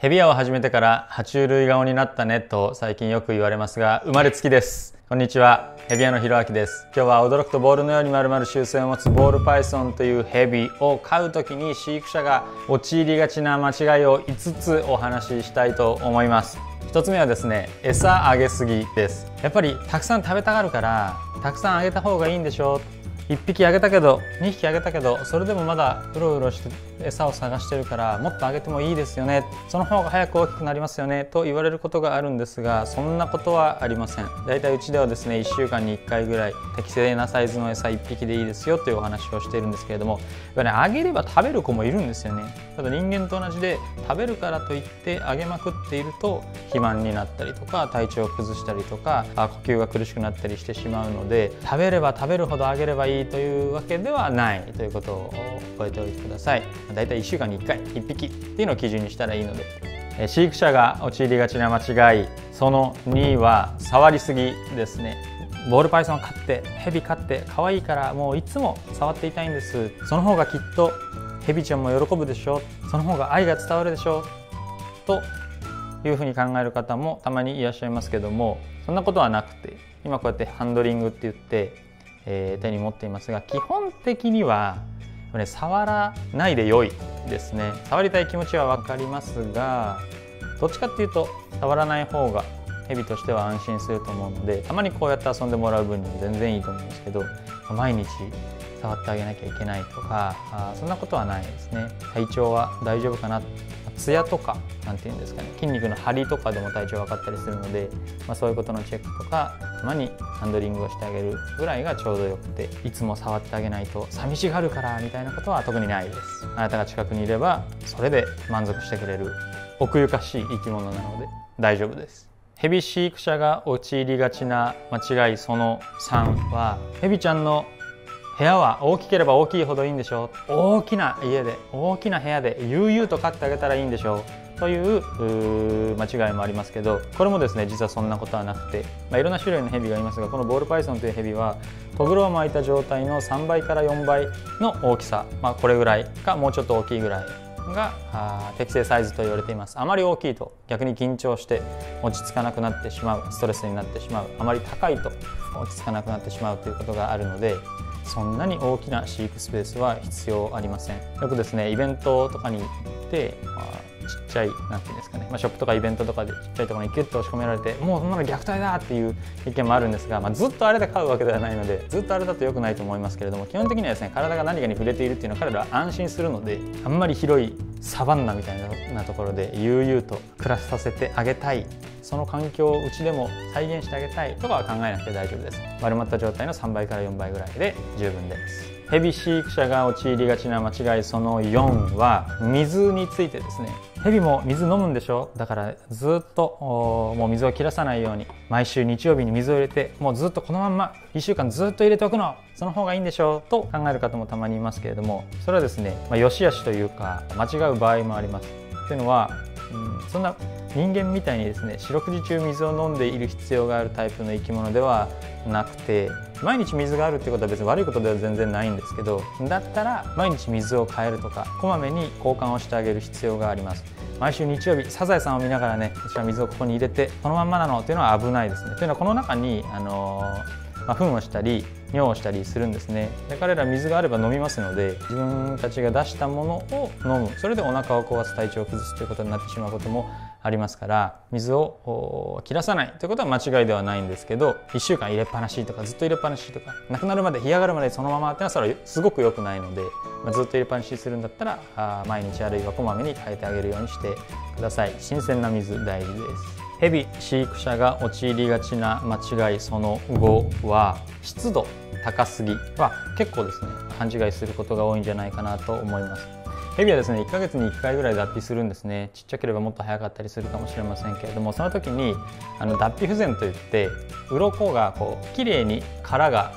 ヘビ屋を始めてから爬虫類顔になったねと最近よく言われますが、生まれつきです。こんにちは、ヘビ屋のひろあきです。今日は驚くとボールのように丸々習性を持つボールパイソンというヘビを飼うときに飼育者が陥りがちな間違いを5つお話ししたいと思います。1つ目はですね、餌あげすぎです。やっぱりたくさん食べたがるからたくさんあげた方がいいんでしょう。1匹あげたけど2匹あげたけどそれでもまだうろうろして餌を探してるからもっとあげてもいいですよね、その方が早く大きくなりますよねと言われることがあるんですが、そんなことはありません。だいたいうちではですね、1週間に1回ぐらい適正なサイズの餌1匹でいいですよというお話をしているんですけれども、やっぱりあげれば食べる子もいるんですよね。ただ人間と同じで食べるからといってあげまくっていると肥満になったりとか体調を崩したりとか呼吸が苦しくなったりしてしまうので、食べれば食べるほどあげればいいというわけではないということを覚えておいてください。だいたい1週間に1回1匹っていうのを基準にしたらいいので、飼育者が陥りがちな間違いその2は触りすぎですね。ボールパイソン飼ってヘビ飼って可愛いからもういつも触っていたいんです、その方がきっとヘビちゃんも喜ぶでしょ、その方が愛が伝わるでしょというふうに考える方もたまにいらっしゃいますけども、そんなことはなくて、今こうやってハンドリングって言って、手に持っていますが、基本的には触らないで良いですね。触りたい気持ちは分かりますが、どっちかっていうと触らない方がヘビとしては安心すると思うので、たまにこうやって遊んでもらう分にも全然いいと思うんですけど、毎日触ってあげなきゃいけないとかそんなことはないですね。体調は大丈夫かな、ツヤとかなんていうんですかね、筋肉の張りとかでも体調分かったりするので、そういうことのチェックとかたまにハンドリングをしてあげるぐらいがちょうどよくて、いつも触ってあげないと寂しがるからみたいなことは特にないです。あなたが近くにいればそれで満足してくれる奥ゆかしい生き物なので大丈夫です。ヘビ飼育者が陥りがちな間違いその3は、ヘビちゃんの部屋は大きければ大きいほどいいんでしょう、大きな家で大きな部屋で悠々と飼ってあげたらいいんでしょうという間違いもありますけど、これもですね実はそんなことはなくて、いろんな種類のヘビがいますが、このボールパイソンというヘビはトグロを巻いた状態の3倍から4倍の大きさ、これぐらいかもうちょっと大きいぐらいが適正サイズと言われています。あまり大きいと逆に緊張して落ち着かなくなってしまう、ストレスになってしまう、あまり高いと落ち着かなくなってしまうということがあるので、そんなに大きな飼育スペースは必要ありません。よくですねイベントとかに行って、ちっちゃいなんていうんですかね、ショップとかイベントとかでちっちゃいところにキュッと押し込められて、もうそんなの虐待だっていう意見もあるんですが、ずっとあれで飼うわけではないので、ずっとあれだと良くないと思いますけれども、基本的にはですね体が何かに触れているっていうのは彼らは安心するので、あんまり広いサバンナみたいなところで悠々と暮らさせてあげたい、その環境をうちでも再現してあげたいとかは考えなくて大丈夫です。丸まった状態の3倍から4倍ぐらいで十分です。ヘビ飼育者が陥りがちな間違いその4は水についてですね。ヘビも水飲むんでしょ、だからずっともう水を切らさないように毎週日曜日に水を入れて、もうずっとこのまんま1週間ずっと入れておくの、その方がいいんでしょうと考える方もたまにいますけれども、それはですね、良し悪しというか間違う場合もあります。というのは、そんな人間みたいにですね四六時中水を飲んでいる必要があるタイプの生き物ではなくて、毎日水があるってことは別に悪いことでは全然ないんですけど、だったら毎日水を変えるとかこまめに交換をしてあげる必要があります。毎週日曜日サザエさんを見ながらね、私は水をここに入れてこのまんまなのっていうのは危ないですね。というのはこの中に糞をしたり尿をしたりするんですね。で彼ら水があれば飲みますので、自分たちが出したものを飲む、それでお腹を壊す、体調を崩すということになってしまうこともありますから、水を切らさないということは間違いではないんですけど、1週間入れっぱなしとかずっと入れっぱなしとかなくなるまで干上がるまでそのままっていうのはそれはすごく良くないので、ずっと入れっぱなしするんだったら毎日あるいはこまめに変えてあげるようにしてください。新鮮な水大事です。ヘビ飼育者が陥りがちな間違いその5は、湿度高すぎは結構ですね勘違いすることが多いんじゃないかなと思います。ヘビはですね1ヶ月に1回ぐらい脱皮するんですね。ちっちゃければもっと早かったりするかもしれませんけれども、その時に脱皮不全といって鱗がきれいに殻が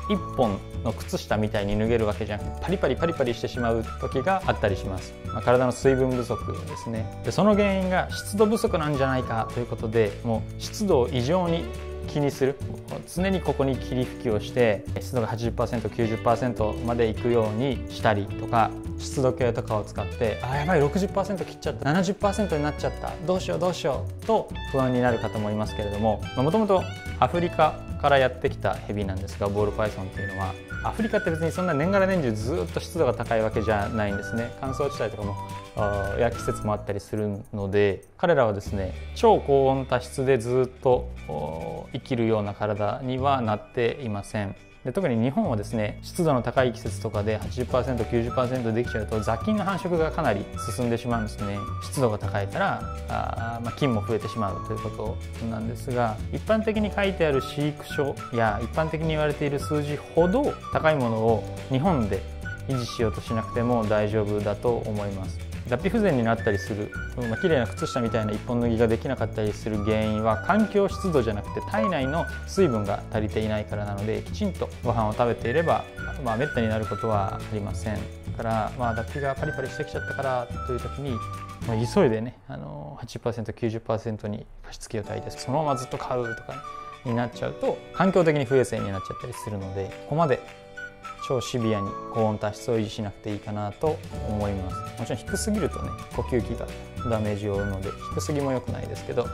1本の靴下みたいに脱げるわけじゃなくて、パリパリパリパリしてしまう時があったりします。体の水分不足ですね。でその原因が湿度不足なんじゃないかということで、もう湿度を異常に気にする、常にここに霧吹きをして湿度が 80%、90% までいくようにしたりとか、湿度計とかを使ってやばい 60% 切っちゃった、 70% になっちゃった、どうしようどうしようと不安になる方もいますけれども、もともとアフリカからやってきたヘビなんですが、ボールパイソンっていうのはアフリカって別にそんな年がら年中ずっと湿度が高いわけじゃないんですね。乾燥地帯とかも季節もあったりするので、彼らはですね超高温多湿でずっと生きるような体にはなっていません。で特に日本はですね湿度の高い季節とかで 80%、90% できちゃうと雑菌の繁殖がかなり進んでしまうんですね。湿度が高いから菌も増えてしまうということなんですが、一般的に書いてある飼育書や一般的に言われている数字ほど高いものを日本で維持しようとしなくても大丈夫だと思います。脱皮不全になったりする、綺麗な靴下みたいな一本脱ぎができなかったりする原因は環境湿度じゃなくて体内の水分が足りていないからなので、きちんとご飯を食べていれば、めったになることはありません。だから脱皮がパリパリしてきちゃったからという時に急いでね80%、90% に加湿器を炊いてそのままずっと買うとかになっちゃうと環境的に不衛生になっちゃったりするので、ここまで超シビアに高温多湿を維持しなくていいかなと思います。もちろん低すぎるとね呼吸器がダメージを負うので低すぎも良くないですけど。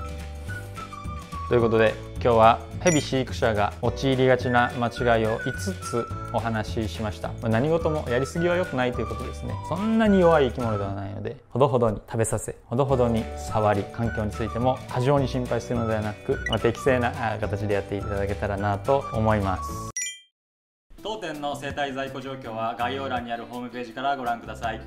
ということで今日はヘビ飼育者が陥りがちな間違いを5つお話ししました。何事もやりすぎは良くないということですね。そんなに弱い生き物ではないので、ほどほどに食べさせ、ほどほどに触り、環境についても過剰に心配するのではなく、適正な形でやっていただけたらなと思います。当店の生体在庫状況は概要欄にあるホームページからご覧ください。